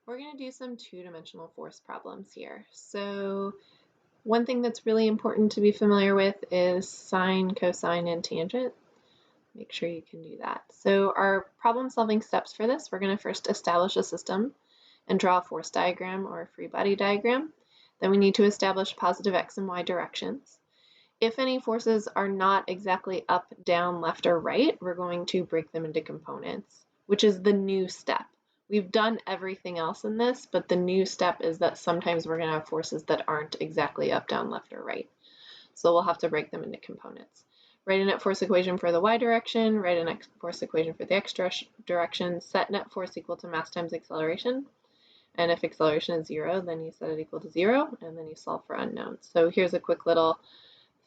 We're going to do some two-dimensional force problems here. So one thing that's really important to be familiar with is sine, cosine, and tangent. Make sure you can do that. So our problem-solving steps for this, we're going to first establish a system and draw a force diagram or a free body diagram. Then we need to establish positive x and y directions. If any forces are not exactly up, down, left, or right, we're going to break them into components, which is the new step. We've done everything else in this, but the new step is that sometimes we're going to have forces that aren't exactly up, down, left, or right. So we'll have to break them into components. Write a net force equation for the y direction, write a net force equation for the x direction, set net force equal to mass times acceleration. And if acceleration is 0, then you set it equal to 0, and then you solve for unknowns. So here's a quick little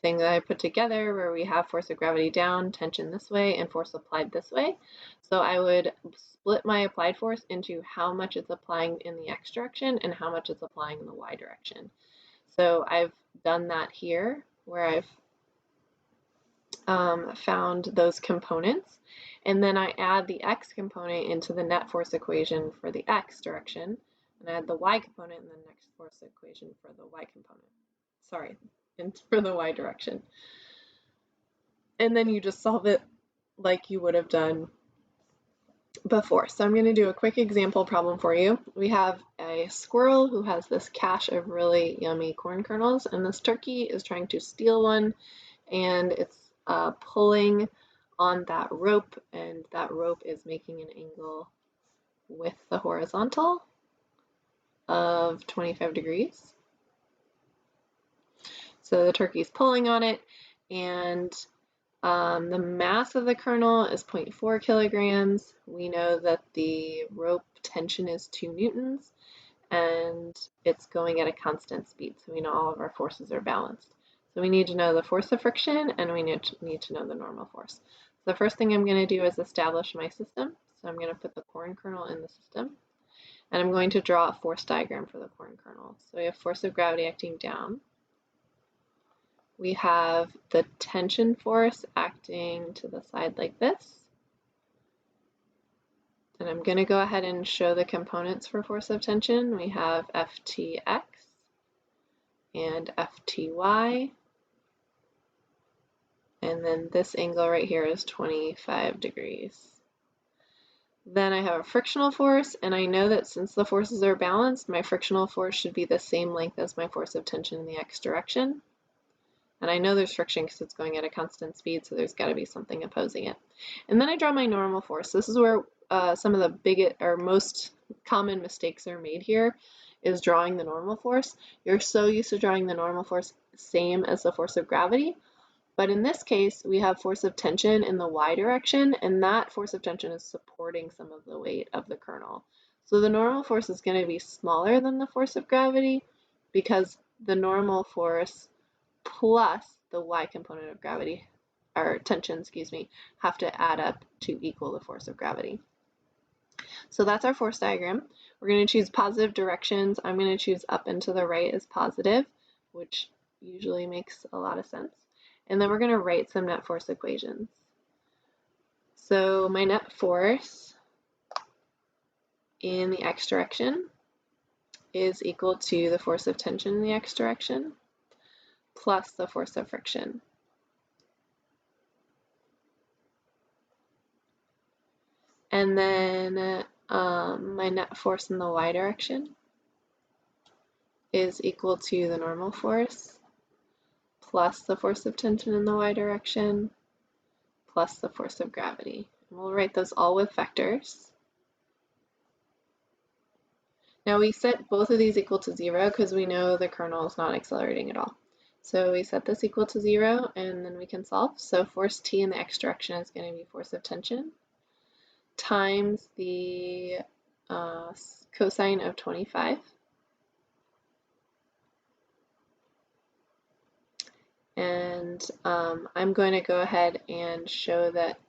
thing that I put together where we have force of gravity down, tension this way, and force applied this way. So I would split my applied force into how much it's applying in the x direction and how much it's applying in the y direction. So I've done that here where I've found those components, and then I add the x component into the net force equation for the x direction, and I add the y component in the net force equation for the y component. Sorry, for the y direction. And then you just solve it like you would have done before. So I'm going to do a quick example problem for you. We have a squirrel who has this cache of really yummy corn kernels, and this turkey is trying to steal one, and it's pulling on that rope, and that rope is making an angle with the horizontal of 25 degrees. So the turkey's pulling on it, and the mass of the kernel is 0.4 kilograms. We know that the rope tension is 2 newtons, and it's going at a constant speed, so we know all of our forces are balanced. So we need to know the force of friction, and we need to know the normal force. So the first thing I'm going to do is establish my system. So I'm going to put the corn kernel in the system, and I'm going to draw a force diagram for the corn kernel. So we have force of gravity acting down. We have the tension force acting to the side like this. And I'm going to go ahead and show the components for force of tension. We have Ftx and Fty. And then this angle right here is 25 degrees. Then I have a frictional force, and I know that since the forces are balanced, my frictional force should be the same length as my force of tension in the x direction. And I know there's friction because it's going at a constant speed, so there's got to be something opposing it. And then I draw my normal force. This is where some of the biggest or most common mistakes are made here, is drawing the normal force. You're so used to drawing the normal force same as the force of gravity, but in this case, we have force of tension in the y direction, and that force of tension is supporting some of the weight of the kernel. So the normal force is going to be smaller than the force of gravity because the normal force plus the y component of gravity, or tension, excuse me, have to add up to equal the force of gravity. So that's our force diagram. We're going to choose positive directions. I'm going to choose up and to the right as positive, which usually makes a lot of sense. And then we're going to write some net force equations. So my net force in the x direction is equal to the force of tension in the x direction plus the force of friction. And then my net force in the y direction is equal to the normal force plus the force of tension in the y direction plus the force of gravity. And we'll write those all with vectors. Now we set both of these equal to 0 because we know the kernel is not accelerating at all. So we set this equal to 0, and then we can solve. So force T in the x direction is going to be force of tension times the cosine of 25. And I'm going to go ahead and show that,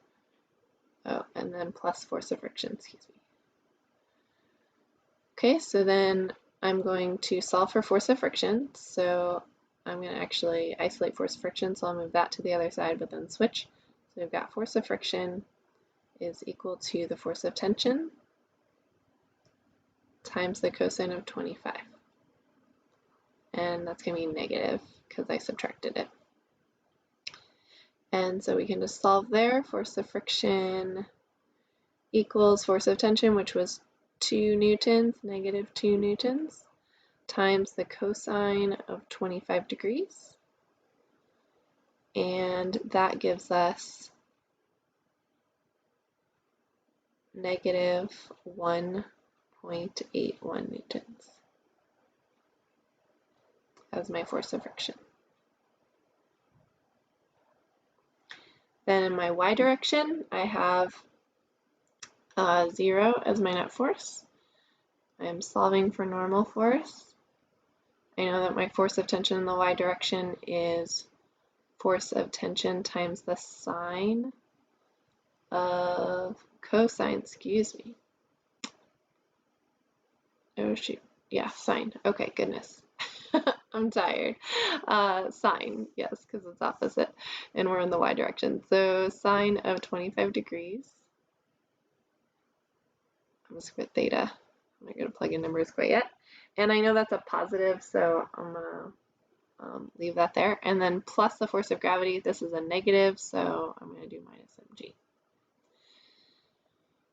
and then plus force of friction, excuse me. Okay, so then I'm going to solve for force of friction. So I'm going to actually isolate force of friction, so I'll move that to the other side, but then switch. So we've got force of friction is equal to the force of tension times the cosine of 25. And that's going to be negative because I subtracted it. And so we can just solve there. Force of friction equals force of tension, which was 2 newtons, negative 2 newtons, times the cosine of 25 degrees. And that gives us negative 1.81 newtons as my force of friction. Then in my y direction, I have 0 as my net force. I am solving for normal force. I know that my force of tension in the y direction is force of tension times the sine of cosine, excuse me. Oh shoot, yeah, sine. Okay, goodness. I'm tired. Sine, yes, because it's opposite, and we're in the y direction. So sine of 25 degrees. I'm just going to put theta. I'm not going to plug in numbers quite yet. And I know that's a positive, so I'm going to leave that there. And then plus the force of gravity. This is a negative, so I'm going to do minus mg.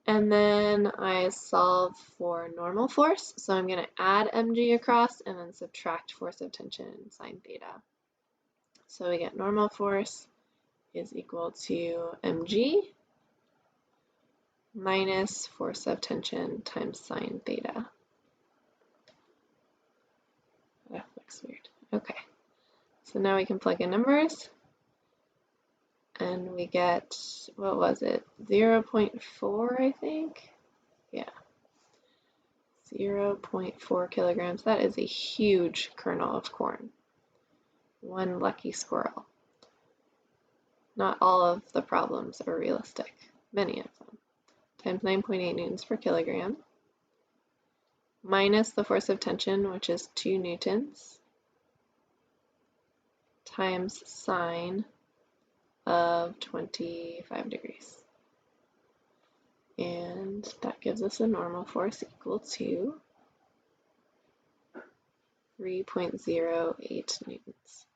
And then I solve for normal force, so I'm going to add mg across and then subtract force of tension sine theta. So we get normal force is equal to mg minus force of tension times sine theta. That looks weird. Okay, so now we can plug in numbers. And we get, what was it, 0.4, I think? Yeah, 0.4 kilograms. That is a huge kernel of corn. One lucky squirrel. Not all of the problems are realistic, many of them. Times 9.8 newtons per kilogram, minus the force of tension, which is 2 newtons, times sine of 25 degrees. And that gives us a normal force equal to 3.08 newtons.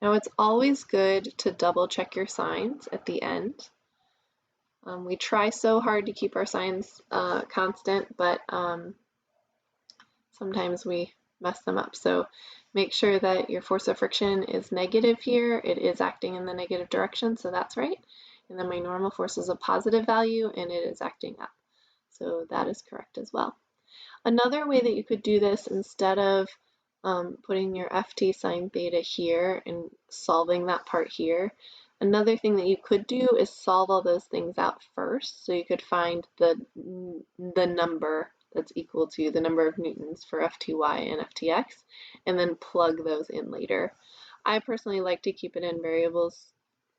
Now it's always good to double check your signs at the end. We try so hard to keep our signs constant, but sometimes we mess them up. So make sure that your force of friction is negative here. It is acting in the negative direction, so that's right. And then my normal force is a positive value, and it is acting up. So that is correct as well. Another way that you could do this, instead of putting your ft sine theta here and solving that part here, another thing that you could do is solve all those things out first. So you could find the number that's equal to the number of newtons for fty and ftx, and then plug those in later. I personally like to keep it in variables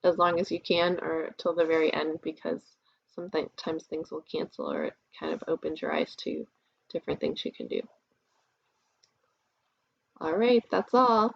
as long as you can, or till the very end, because sometimes things will cancel, or it kind of opens your eyes to different things you can do. All right, that's all.